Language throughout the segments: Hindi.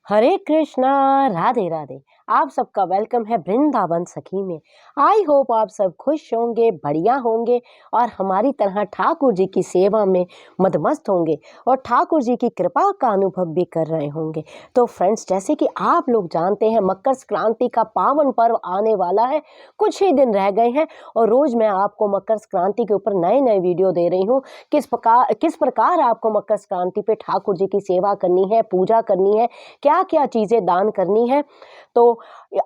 हरे कृष्णा, राधे राधे। आप सबका वेलकम है वृंदावन सखी में। आई होप आप सब खुश होंगे, बढ़िया होंगे और हमारी तरह ठाकुर जी की सेवा में मदमस्त होंगे और ठाकुर जी की कृपा का अनुभव भी कर रहे होंगे। तो फ्रेंड्स, जैसे कि आप लोग जानते हैं मकर संक्रांति का पावन पर्व आने वाला है, कुछ ही दिन रह गए हैं और रोज मैं आपको मकर संक्रांति के ऊपर नए नए वीडियो दे रही हूँ। किस प्रकार आपको मकर संक्रांति पे ठाकुर जी की सेवा करनी है, पूजा करनी है, क्या क्या चीजें दान करनी है। तो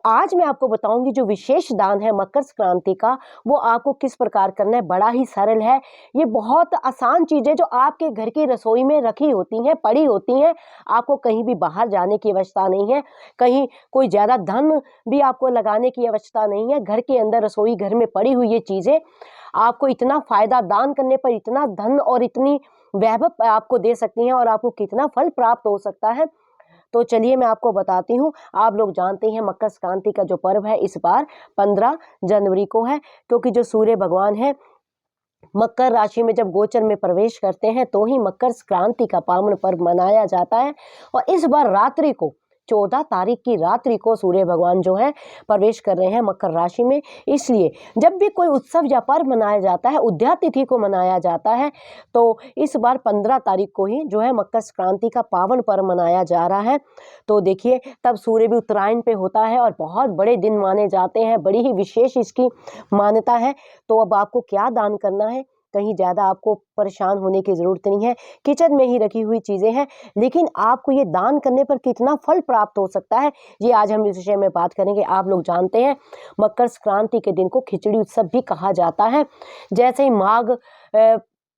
आज मैं आपको बताऊंगी जो विशेष दान है मकर संक्रांति का, वो आपको किस प्रकार करना है। बड़ा ही सरल है, ये बहुत आसान चीजें जो आपके घर की रसोई में रखी होती हैं, पड़ी होती हैं। आपको कहीं भी बाहर जाने की आवश्यकता नहीं है, कहीं कोई ज्यादा धन भी आपको लगाने की आवश्यकता नहीं है। घर के अंदर रसोई घर में पड़ी हुई ये चीजें आपको इतना फायदा, दान करने पर इतना धन और इतनी वैभव आपको दे सकती हैं और आपको कितना फल प्राप्त हो सकता है। तो चलिए मैं आपको बताती हूँ। आप लोग जानते हैं मकर संक्रांति का जो पर्व है इस बार 15 जनवरी को है, क्योंकि जो सूर्य भगवान है मकर राशि में जब गोचर में प्रवेश करते हैं तो ही मकर संक्रांति का पावन पर्व मनाया जाता है। और इस बार रात्रि को 14 तारीख की रात्रि को सूर्य भगवान जो है प्रवेश कर रहे हैं मकर राशि में। इसलिए जब भी कोई उत्सव या पर्व मनाया जाता है, उद्या तिथि को मनाया जाता है, तो इस बार 15 तारीख को ही जो है मकर संक्रांति का पावन पर्व मनाया जा रहा है। तो देखिए, तब सूर्य भी उत्तरायण पे होता है और बहुत बड़े दिन माने जाते हैं, बड़ी ही विशेष इसकी मान्यता है। तो अब आपको क्या दान करना है, कहीं ज़्यादा आपको परेशान होने की ज़रूरत नहीं है। किचन में ही रखी हुई चीज़ें हैं, लेकिन आपको ये दान करने पर कितना फल प्राप्त हो सकता है, ये आज हम इस विषय में बात करेंगे। आप लोग जानते हैं मकर संक्रांति के दिन को खिचड़ी उत्सव भी कहा जाता है। जैसे ही माघ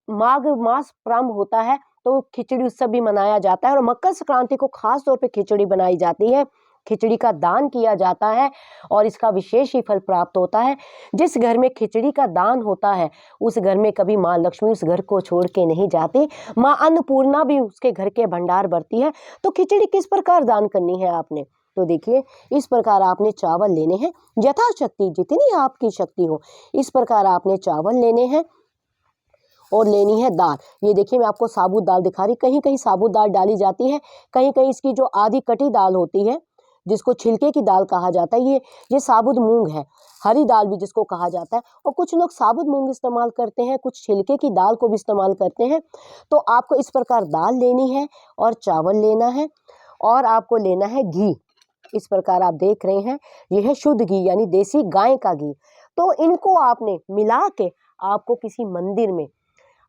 मास प्रारंभ होता है तो खिचड़ी उत्सव भी मनाया जाता है और मकर संक्रांति को खास तौर पे खिचड़ी बनाई जाती है, खिचड़ी का दान किया जाता है और इसका विशेष ही फल प्राप्त होता है। जिस घर में खिचड़ी का दान होता है उस घर में कभी माँ लक्ष्मी उस घर को छोड़ के नहीं जाती, माँ अन्नपूर्णा भी उसके घर के भंडार भरती है। तो खिचड़ी किस प्रकार दान करनी है आपने, तो देखिए, इस प्रकार आपने चावल लेने हैं, यथाशक्ति जितनी आपकी शक्ति हो इस प्रकार आपने चावल लेने हैं और लेनी है दाल। ये देखिए, मैं आपको साबुत दाल दिखा रही, कहीं कहीं साबुत दाल डाली जाती है, कहीं कहीं इसकी जो आधी कटी दाल होती है जिसको छिलके की दाल कहा जाता है, ये साबुत मूंग है, हरी दाल भी जिसको कहा जाता है। और कुछ लोग साबुत मूंग इस्तेमाल करते हैं, कुछ छिलके की दाल को भी इस्तेमाल करते हैं। तो आपको इस प्रकार दाल लेनी है और चावल लेना है और आपको लेना है घी। इस प्रकार आप देख रहे हैं, यह है शुद्ध घी यानी देसी गाय का घी। तो इनको आपने मिला के आपको किसी मंदिर में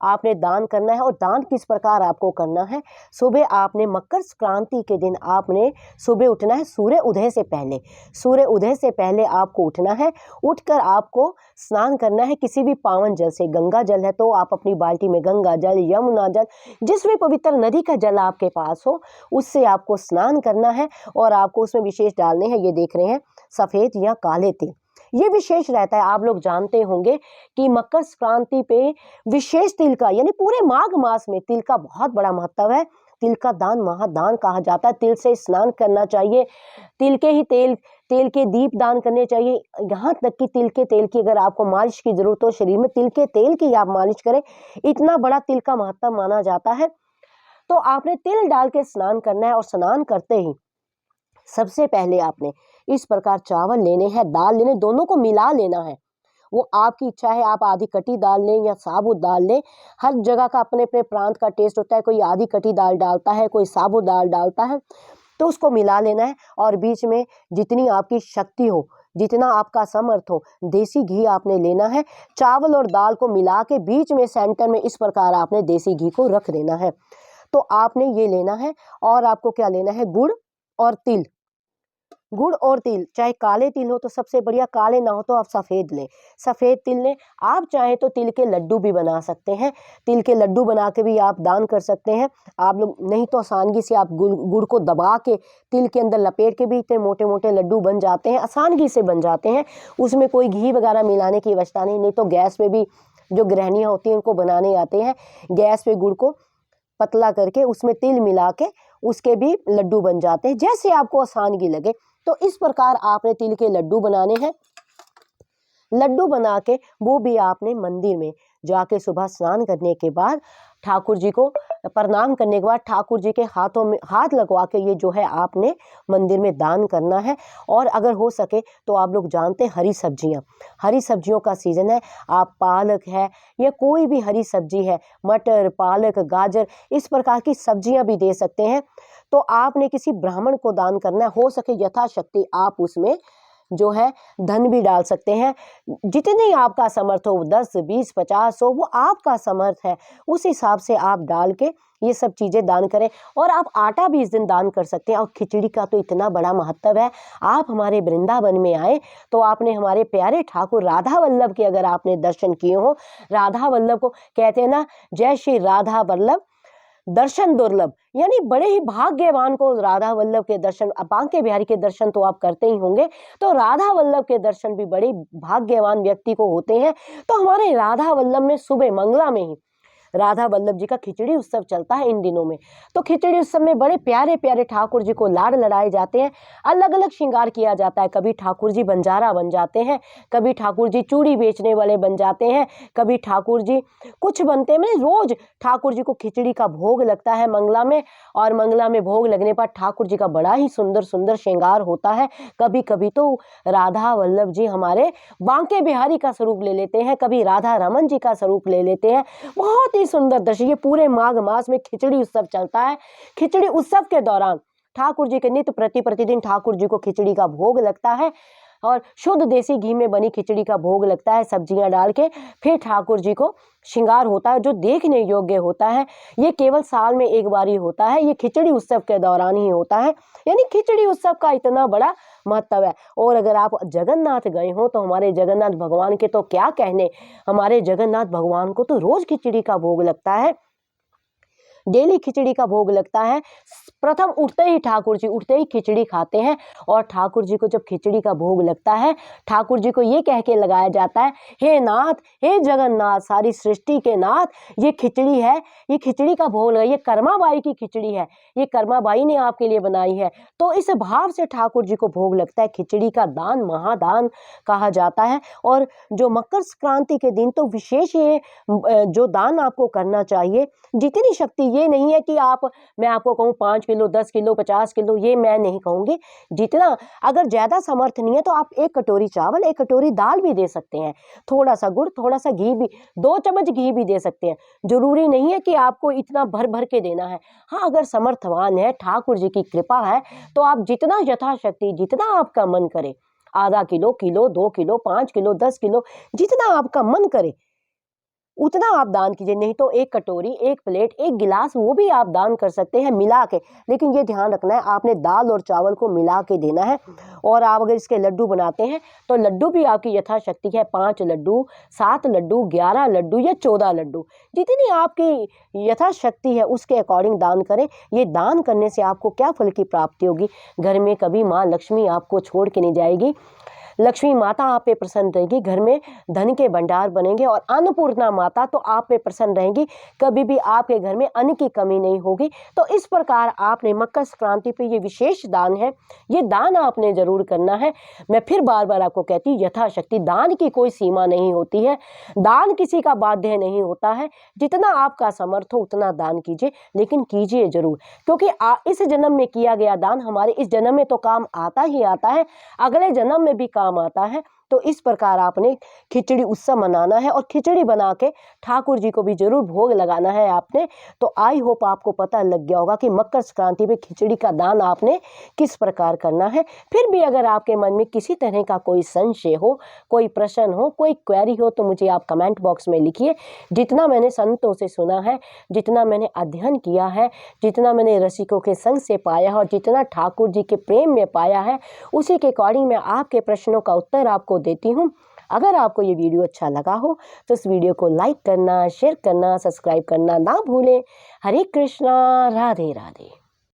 आपने दान करना है। और दान किस प्रकार आपको करना है, सुबह आपने मकर संक्रांति के दिन आपने सुबह उठना है, सूर्य उदय से पहले, सूर्य उदय से पहले आपको उठना है। उठकर आपको स्नान करना है किसी भी पावन जल से। गंगा जल है तो आप अपनी बाल्टी में गंगा जल, यमुना जल, जिस भी पवित्र नदी का जल आपके पास हो उससे आपको स्नान करना है और आपको उसमें विशेष डालने हैं, ये देख रहे हैं, सफ़ेद या काले तिल। ये विशेष रहता है। आप लोग जानते होंगे कि मकर संक्रांति पे विशेष तिल का यानी पूरे माघ मास में तिल का बहुत बड़ा महत्व है। तिल का दान महादान कहा जाता है। तिल से स्नान करना चाहिए, तिल के ही तेल के दीप दान करने चाहिए। यहाँ तक कि तिल के तेल की अगर आपको मालिश की जरूरत हो शरीर में, तिल के तेल की आप मालिश करें, इतना बड़ा तिल का महत्व माना जाता है। तो आपने तिल डाल के स्नान करना है और स्नान करते ही सबसे पहले आपने इस प्रकार चावल लेने हैं, दाल लेने, दोनों को मिला लेना है। वो आपकी इच्छा है, आप आधी कटी दाल लें या साबुत दाल लें। हर जगह का अपने अपने प्रांत का टेस्ट होता है, कोई आधी कटी दाल डालता है, कोई साबुत दाल डालता है। तो उसको मिला लेना है और बीच में जितनी आपकी शक्ति हो, जितना आपका समर्थ हो, देसी घी आपने लेना है। चावल और दाल को मिला के बीच में सेंटर में इस प्रकार आपने देसी घी को रख देना है। तो आपने ये लेना है और आपको क्या लेना है, गुड़ और तिल। गुड़ और तिल, चाहे काले तिल हो तो सबसे बढ़िया, काले ना हो तो आप सफ़ेद लें, सफ़ेद तिल लें। आप चाहें तो तिल के लड्डू भी बना सकते हैं, तिल के लड्डू बना के भी आप दान कर सकते हैं। आप लोग नहीं तो आसानगी से आप गुड़ को दबा के तिल के अंदर लपेट के भी इतने मोटे मोटे लड्डू बन जाते हैं, आसानगी से बन जाते हैं। उसमें कोई घी वगैरह मिलाने की आवश्यकता नहीं तो गैस पे भी जो गृहिणियाँ होती हैं उनको बनाने आते हैं, गैस पे गुड़ को पतला करके उसमें तिल मिला के उसके भी लड्डू बन जाते हैं, जैसे आपको आसानगी लगे। तो इस प्रकार आपने तिल के लड्डू बनाने हैं। लड्डू बना के वो भी आपने मंदिर में जाके सुबह स्नान करने के बाद ठाकुर जी को प्रणाम करने के बाद ठाकुर जी के हाथों में हाथ लगवा के ये जो है आपने मंदिर में दान करना है। और अगर हो सके तो आप लोग जानते हैं हरी सब्जियों का सीज़न है, आप पालक है या कोई भी हरी सब्जी है, मटर, पालक, गाजर, इस प्रकार की सब्जियां भी दे सकते हैं। तो आपने किसी ब्राह्मण को दान करना है, हो सके यथाशक्ति आप उसमें जो है धन भी डाल सकते हैं। जितनी आपका समर्थ हो, 10, 20, 50 हो, वो आपका समर्थ है, उस हिसाब से आप डाल के ये सब चीज़ें दान करें। और आप आटा भी इस दिन दान कर सकते हैं। और खिचड़ी का तो इतना बड़ा महत्व है, आप हमारे वृंदावन में आए तो आपने हमारे प्यारे ठाकुर राधा वल्लभ के अगर आपने दर्शन किए हो, राधा वल्लभ को कहते हैं ना, जय श्री राधा वल्लभ दर्शन दुर्लभ, यानी बड़े ही भाग्यवान को राधा वल्लभ के दर्शन, बांके बिहारी के दर्शन तो आप करते ही होंगे, तो राधा वल्लभ के दर्शन भी बड़े भाग्यवान व्यक्ति को होते हैं। तो हमारे राधा वल्लभ में सुबह मंगला में ही राधा वल्लभ जी का खिचड़ी उत्सव चलता है इन दिनों में। तो खिचड़ी उत्सव में बड़े प्यारे प्यारे ठाकुर जी को लाड लड़ाए जाते हैं, अलग अलग श्रृंगार किया जाता है। कभी ठाकुर जी बंजारा बन जाते हैं, कभी ठाकुर जी चूड़ी बेचने वाले बन जाते हैं, कभी ठाकुर जी कुछ बनते हैं। रोज ठाकुर जी को खिचड़ी का भोग लगता है मंगला में, और मंगला में भोग लगने पर ठाकुर जी का बड़ा ही सुंदर सुंदर श्रृंगार होता है। कभी कभी तो राधा वल्लभ जी हमारे बांके बिहारी का स्वरूप ले लेते हैं, कभी राधा रमन जी का स्वरूप ले लेते हैं। बहुत सुंदर दृश्य। ये पूरे माघ मास में खिचड़ी उत्सव चलता है। खिचड़ी उत्सव के दौरान ठाकुर जी के नित्य प्रतिदिन ठाकुर जी को खिचड़ी का भोग लगता है, और शुद्ध देसी घी में बनी खिचड़ी का भोग लगता है, सब्जियां डाल के। फिर ठाकुर जी को श्रृंगार होता है जो देखने योग्य होता है। ये केवल साल में एक बार ही होता है, ये खिचड़ी उत्सव के दौरान ही होता है। यानी खिचड़ी उत्सव का इतना बड़ा महत्व है। और अगर आप जगन्नाथ गए हो तो हमारे जगन्नाथ भगवान के तो क्या कहने, हमारे जगन्नाथ भगवान को तो रोज खिचड़ी का भोग लगता है, डेली खिचड़ी का भोग लगता है। प्रथम उठते ही ठाकुर जी उठते ही खिचड़ी खाते हैं, और ठाकुर जी को जब खिचड़ी का भोग लगता है, ठाकुर जी को ये कह के लगाया जाता है, हे नाथ, हे जगन्नाथ, सारी सृष्टि के नाथ, ये खिचड़ी है, ये खिचड़ी का भोग लगा, ये कर्माबाई की खिचड़ी है, ये कर्माबाई ने आपके लिए बनाई है। तो इस भाव से ठाकुर जी को भोग लगता है। खिचड़ी का दान महादान कहा जाता है। और जो मकर संक्रांति के दिन तो विशेष ये जो दान आपको करना चाहिए, जितनी शक्ति, ये नहीं है कि मैं आपको कहूँ 5 किलो, 10 किलो, 50 किलो, ये मैं नहीं कहूँगी। जितना, अगर ज़्यादा समर्थ नहीं है तो आप 1 कटोरी चावल, 1 कटोरी दाल भी दे सकते हैं, थोड़ा सा गुड़, थोड़ा सा घी भी, 2 चम्मच घी भी दे सकते हैं। जरूरी नहीं है कि आपको इतना भर भर के देना है। हाँ, अगर समर्थवान है, ठाकुर जी की कृपा है, तो आप जितना यथाशक्ति, जितना आपका मन करे, आधा किलो, 2 किलो, 5 किलो, 10 किलो, जितना आपका मन करे उतना आप दान कीजिए। नहीं तो 1 कटोरी, 1 प्लेट, 1 गिलास, वो भी आप दान कर सकते हैं मिला के। लेकिन ये ध्यान रखना है, आपने दाल और चावल को मिला के देना है। और आप अगर इसके लड्डू बनाते हैं तो लड्डू भी आपकी यथाशक्ति है, 5 लड्डू, 7 लड्डू, 11 लड्डू या 14 लड्डू, जितनी आपकी यथाशक्ति है उसके अकॉर्डिंग दान करें। ये दान करने से आपको क्या फल की प्राप्ति होगी, घर में कभी माँ लक्ष्मी आपको छोड़ के नहीं जाएगी, लक्ष्मी माता आप पे प्रसन्न रहेगी, घर में धन के भंडार बनेंगे, और अन्नपूर्णा माता तो आप पे प्रसन्न रहेंगी, कभी भी आपके घर में अन्न की कमी नहीं होगी। तो इस प्रकार आपने मकर संक्रांति पे ये विशेष दान है, ये दान आपने जरूर करना है। मैं फिर बार बार आपको कहती हूँ, यथाशक्ति, दान की कोई सीमा नहीं होती है, दान किसी का बाध्य नहीं होता है। जितना आपका समर्थ हो उतना दान कीजिए, लेकिन कीजिए जरूर, क्योंकि इस जन्म में किया गया दान हमारे इस जन्म में तो काम आता ही आता है, अगले जन्म में भी काम आता है। तो इस प्रकार आपने खिचड़ी उत्सव मनाना है, और खिचड़ी बना के ठाकुर जी को भी जरूर भोग लगाना है आपने। तो आई होप आपको पता लग गया होगा कि मकर संक्रांति पे खिचड़ी का दान आपने किस प्रकार करना है। फिर भी अगर आपके मन में किसी तरह का कोई संशय हो, कोई प्रश्न हो, कोई क्वेरी हो, तो मुझे आप कमेंट बॉक्स में लिखिए। जितना मैंने संतों से सुना है, जितना मैंने अध्ययन किया है, जितना मैंने रसिकों के संग से पाया है, और जितना ठाकुर जी के प्रेम में पाया है, उसी के अकॉर्डिंग मैं आपके प्रश्नों का उत्तर आपको देती हूँ। अगर आपको ये वीडियो अच्छा लगा हो तो इस वीडियो को लाइक करना, शेयर करना, सब्सक्राइब करना ना भूलें। हरे कृष्णा, राधे राधे।